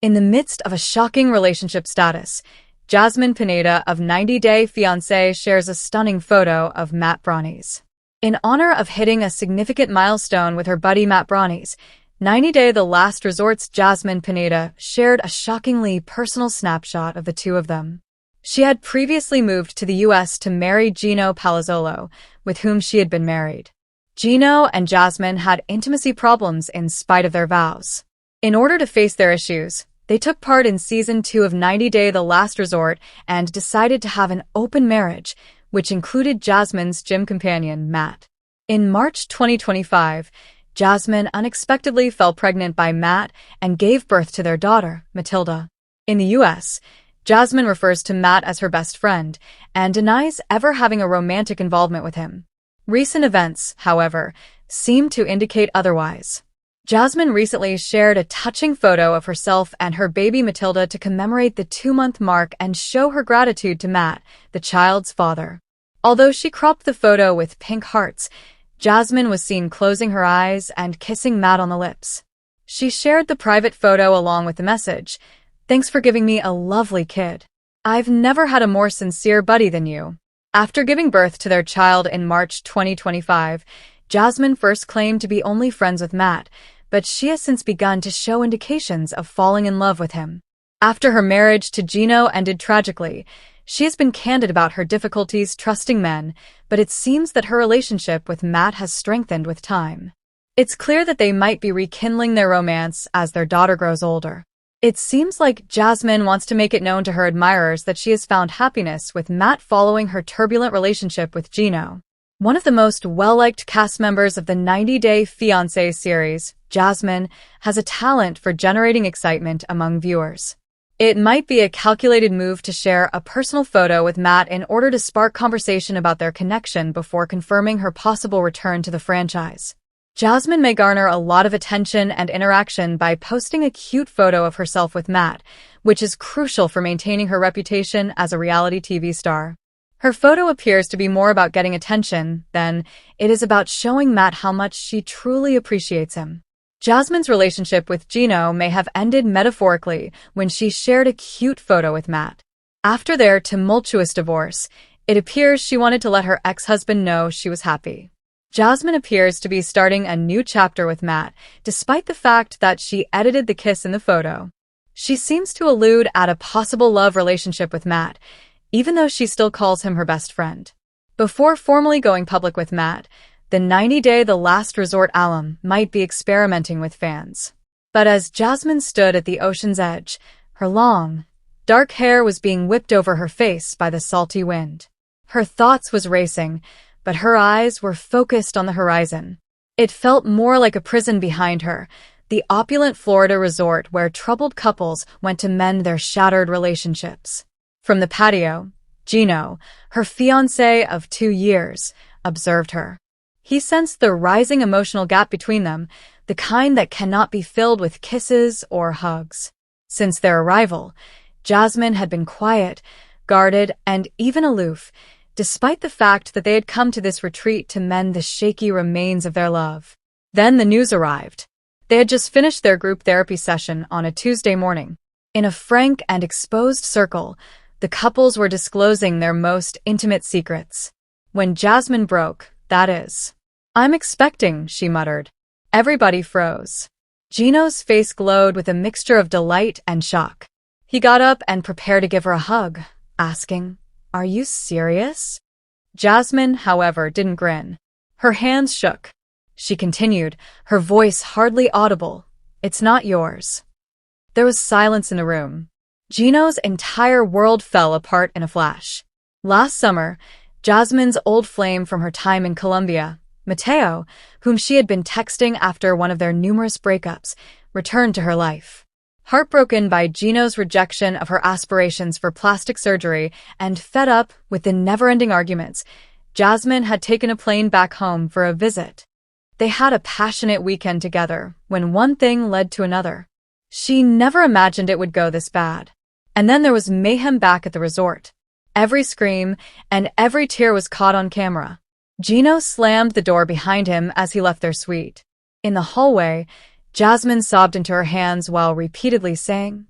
In the midst of a shocking relationship status, Jasmine Pineda of 90 Day Fiancé shares a stunning photo of Matt Branis. In honor of hitting a significant milestone with her buddy Matt Branis, 90 Day The Last Resort's Jasmine Pineda shared a shockingly personal snapshot of the two of them. She had previously moved to the U.S. to marry Gino Palazzolo, with whom she had been married. Gino and Jasmine had intimacy problems in spite of their vows. In order to face their issues, they took part in Season 2 of 90 Day The Last Resort and decided to have an open marriage, which included Jasmine's gym companion, Matt. In March 2025, Jasmine unexpectedly fell pregnant by Matt and gave birth to their daughter, Matilda. In the U.S., Jasmine refers to Matt as her best friend and denies ever having a romantic involvement with him. Recent events, however, seem to indicate otherwise. Jasmine recently shared a touching photo of herself and her baby Matilda to commemorate the 2-month mark and show her gratitude to Matt, the child's father. Although she cropped the photo with pink hearts, Jasmine was seen closing her eyes and kissing Matt on the lips. She shared the private photo along with the message, "Thanks for giving me a lovely kid. I've never had a more sincere buddy than you." After giving birth to their child in March 2025, Jasmine first claimed to be only friends with Matt, but she has since begun to show indications of falling in love with him. After her marriage to Gino ended tragically, she has been candid about her difficulties trusting men, but it seems that her relationship with Matt has strengthened with time. It's clear that they might be rekindling their romance as their daughter grows older. It seems like Jasmine wants to make it known to her admirers that she has found happiness with Matt following her turbulent relationship with Gino. One of the most well-liked cast members of the 90 Day Fiancé series, Jasmine, has a talent for generating excitement among viewers. It might be a calculated move to share a personal photo with Matt in order to spark conversation about their connection before confirming her possible return to the franchise. Jasmine may garner a lot of attention and interaction by posting a cute photo of herself with Matt, which is crucial for maintaining her reputation as a reality TV star. Her photo appears to be more about getting attention than it is about showing Matt how much she truly appreciates him. Jasmine's relationship with Gino may have ended metaphorically when she shared a cute photo with Matt. After their tumultuous divorce, it appears she wanted to let her ex-husband know she was happy. Jasmine appears to be starting a new chapter with Matt, despite the fact that she edited the kiss in the photo. She seems to allude at a possible love relationship with Matt, even though she still calls him her best friend. Before formally going public with Matt, the 90 Day The Last Resort alum might be experimenting with fans. But as Jasmine stood at the ocean's edge, her long, dark hair was being whipped over her face by the salty wind. Her thoughts was racing, but her eyes were focused on the horizon. It felt more like a prison behind her, the opulent Florida resort where troubled couples went to mend their shattered relationships. From the patio, Gino, her fiancé of 2 years, observed her. He sensed the rising emotional gap between them, the kind that cannot be filled with kisses or hugs. Since their arrival, Jasmine had been quiet, guarded, and even aloof, despite the fact that they had come to this retreat to mend the shaky remains of their love. Then the news arrived. They had just finished their group therapy session on a Tuesday morning. In a frank and exposed circle, the couples were disclosing their most intimate secrets. When Jasmine broke, that is. "I'm expecting," she muttered. Everybody froze. Gino's face glowed with a mixture of delight and shock. He got up and prepared to give her a hug, asking, "Are you serious?" Jasmine, however, didn't grin. Her hands shook. She continued, her voice hardly audible, "It's not yours." There was silence in the room. Gino's entire world fell apart in a flash. Last summer, Jasmine's old flame from her time in Colombia, Mateo, whom she had been texting after one of their numerous breakups, returned to her life. Heartbroken by Gino's rejection of her aspirations for plastic surgery and fed up with the never-ending arguments, Jasmine had taken a plane back home for a visit. They had a passionate weekend together when one thing led to another. She never imagined it would go this bad. And then there was mayhem back at the resort. Every scream and every tear was caught on camera. Gino slammed the door behind him as he left their suite. In the hallway, Jasmine sobbed into her hands while repeatedly saying,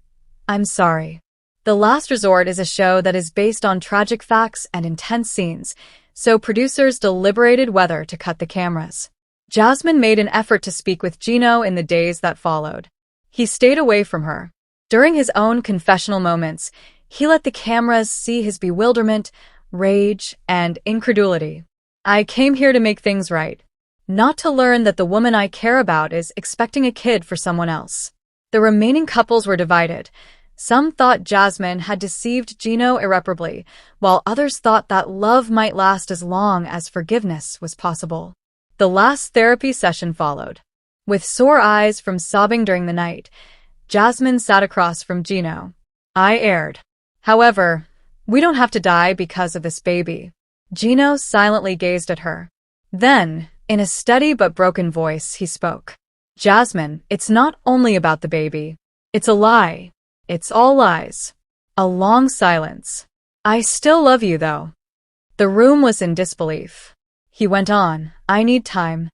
I'm sorry. The Last Resort is a show that is based on tragic facts and intense scenes, so producers deliberated whether to cut the cameras. Jasmine made an effort to speak with Gino in the days that followed. He stayed away from her. During his own confessional moments, he let the cameras see his bewilderment, rage, and incredulity. I came here to make things right, not to learn that the woman I care about is expecting a kid for someone else. The remaining couples were divided. Some thought Jasmine had deceived Gino irreparably, while others thought that love might last as long as forgiveness was possible. The last therapy session followed. With sore eyes from sobbing during the night, Jasmine sat across from Gino. I aired. However, we don't have to die because of this baby. Gino silently gazed at her. Then, in a steady but broken voice, he spoke. Jasmine, it's not only about the baby. It's a lie. It's all lies. A long silence. I still love you, though. The room was in disbelief. He went on, I need time.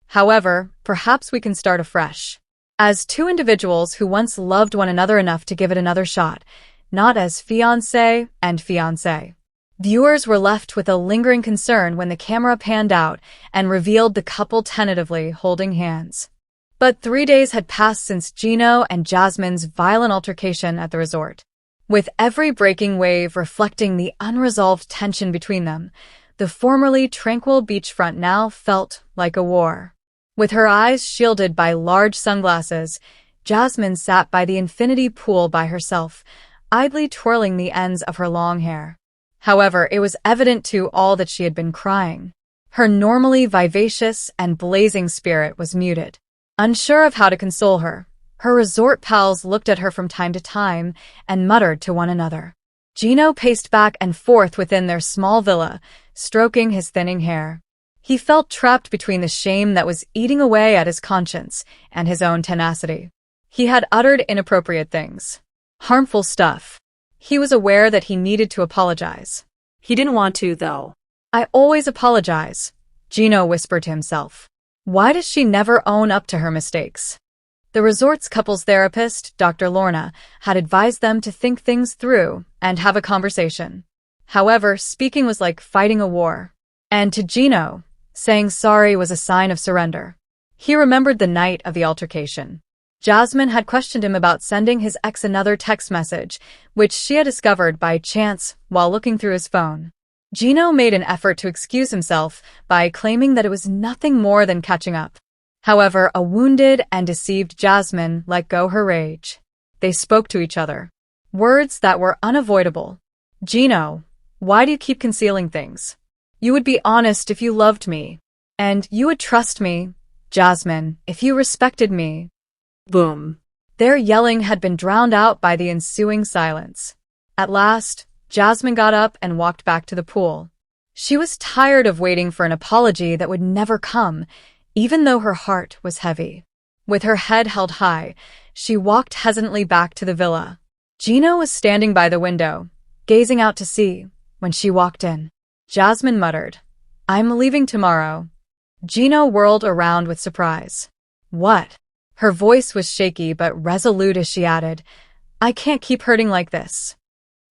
However, perhaps we can start afresh. As two individuals who once loved one another enough to give it another shot, not as fiancé and fiancée. Viewers were left with a lingering concern when the camera panned out and revealed the couple tentatively holding hands. But 3 days had passed since Gino and Jasmine's violent altercation at the resort. With every breaking wave reflecting the unresolved tension between them, the formerly tranquil beachfront now felt like a war. With her eyes shielded by large sunglasses, Jasmine sat by the infinity pool by herself, idly twirling the ends of her long hair. However, it was evident to all that she had been crying. Her normally vivacious and blazing spirit was muted. Unsure of how to console her, her resort pals looked at her from time to time and muttered to one another. Gino paced back and forth within their small villa, stroking his thinning hair. He felt trapped between the shame that was eating away at his conscience and his own tenacity. He had uttered inappropriate things. Harmful stuff. He was aware that he needed to apologize. He didn't want to, though. I always apologize, Gino whispered to himself. Why does she never own up to her mistakes? The resort's couples therapist, Dr. Lorna, had advised them to think things through and have a conversation. However, speaking was like fighting a war. And to Gino, saying sorry was a sign of surrender. He remembered the night of the altercation. Jasmine had questioned him about sending his ex another text message, which she had discovered by chance while looking through his phone. Gino made an effort to excuse himself by claiming that it was nothing more than catching up. However, a wounded and deceived Jasmine let go her rage. They spoke to each other. Words that were unavoidable. Gino, why do you keep concealing things? You would be honest if you loved me. And you would trust me, Jasmine, if you respected me. Boom. Their yelling had been drowned out by the ensuing silence. At last, Jasmine got up and walked back to the pool. She was tired of waiting for an apology that would never come, even though her heart was heavy. With her head held high, she walked hesitantly back to the villa. Gino was standing by the window, gazing out to sea, when she walked in. Jasmine muttered, I'm leaving tomorrow. Gino whirled around with surprise. What? Her voice was shaky but resolute as she added, I can't keep hurting like this.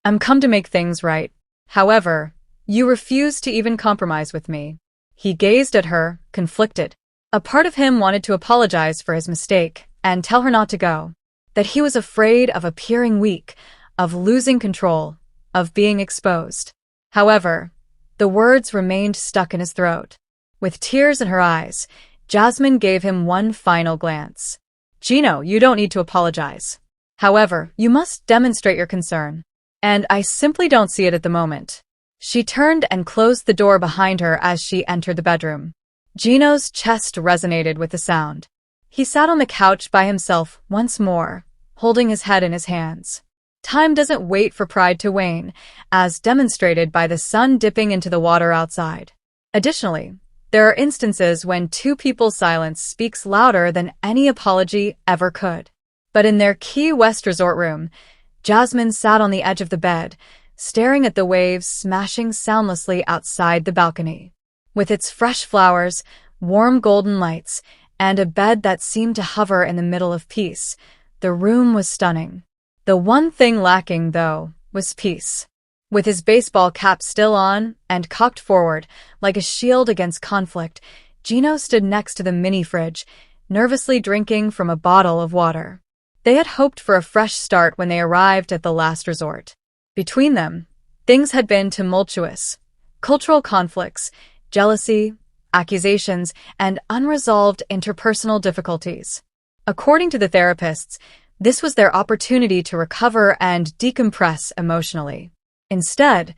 I'm come to make things right. However, you refuse to even compromise with me. He gazed at her, conflicted. A part of him wanted to apologize for his mistake and tell her not to go. That he was afraid of appearing weak, of losing control, of being exposed. However, the words remained stuck in his throat. With tears in her eyes, Jasmine gave him one final glance. Gino, you don't need to apologize. However, you must demonstrate your concern. And I simply don't see it at the moment. She turned and closed the door behind her as she entered the bedroom. Gino's chest resonated with the sound. He sat on the couch by himself once more, holding his head in his hands. Time doesn't wait for pride to wane, as demonstrated by the sun dipping into the water outside. Additionally, there are instances when two people's silence speaks louder than any apology ever could. But in their Key West resort room, Jasmine sat on the edge of the bed, staring at the waves smashing soundlessly outside the balcony. With its fresh flowers, warm golden lights, and a bed that seemed to hover in the middle of peace, the room was stunning. The one thing lacking, though, was peace. With his baseball cap still on and cocked forward like a shield against conflict, Gino stood next to the mini-fridge, nervously drinking from a bottle of water. They had hoped for a fresh start when they arrived at the last resort. Between them, things had been tumultuous. Cultural conflicts, jealousy, accusations, and unresolved interpersonal difficulties. According to the therapists, this was their opportunity to recover and decompress emotionally. Instead,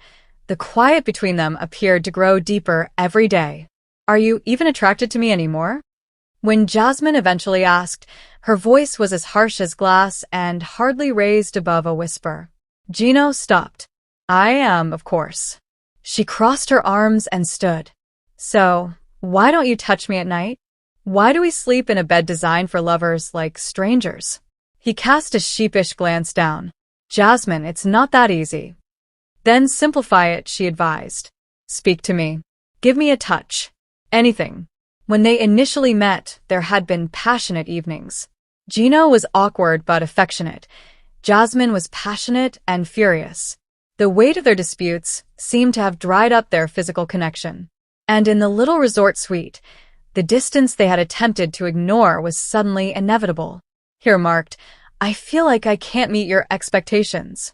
the quiet between them appeared to grow deeper every day. "Are you even attracted to me anymore?" When Jasmine eventually asked, her voice was as harsh as glass and hardly raised above a whisper. Gino stopped. "I am, of course." She crossed her arms and stood. "So, why don't you touch me at night? Why do we sleep in a bed designed for lovers like strangers?" He cast a sheepish glance down. "Jasmine, it's not that easy." "Then simplify it," she advised. "Speak to me. Give me a touch. Anything." When they initially met, there had been passionate evenings. Gino was awkward but affectionate. Jasmine was passionate and furious. The weight of their disputes seemed to have dried up their physical connection. And in the little resort suite, the distance they had attempted to ignore was suddenly inevitable. Here marked, "I feel like I can't meet your expectations.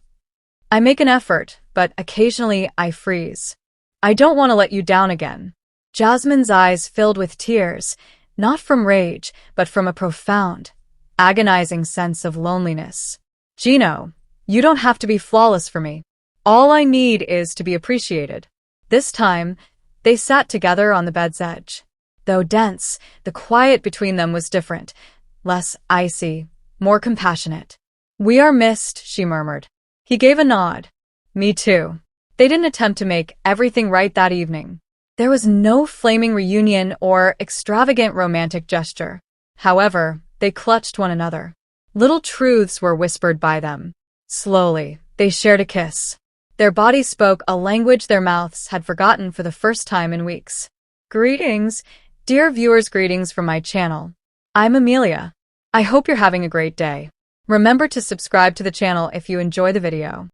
I make an effort, but occasionally I freeze. I don't want to let you down again." Jasmine's eyes filled with tears, not from rage, but from a profound, agonizing sense of loneliness. "Gino, you don't have to be flawless for me. All I need is to be appreciated." This time, they sat together on the bed's edge. Though dense, the quiet between them was different, less icy, more compassionate. "We are missed," she murmured. He gave a nod. "Me too." They didn't attempt to make everything right that evening. There was no flaming reunion or extravagant romantic gesture. However, they clutched one another. Little truths were whispered by them. Slowly, they shared a kiss. Their bodies spoke a language their mouths had forgotten for the first time in weeks. Greetings, dear viewers, greetings from my channel. I'm Amelia. I hope you're having a great day. Remember to subscribe to the channel if you enjoy the video.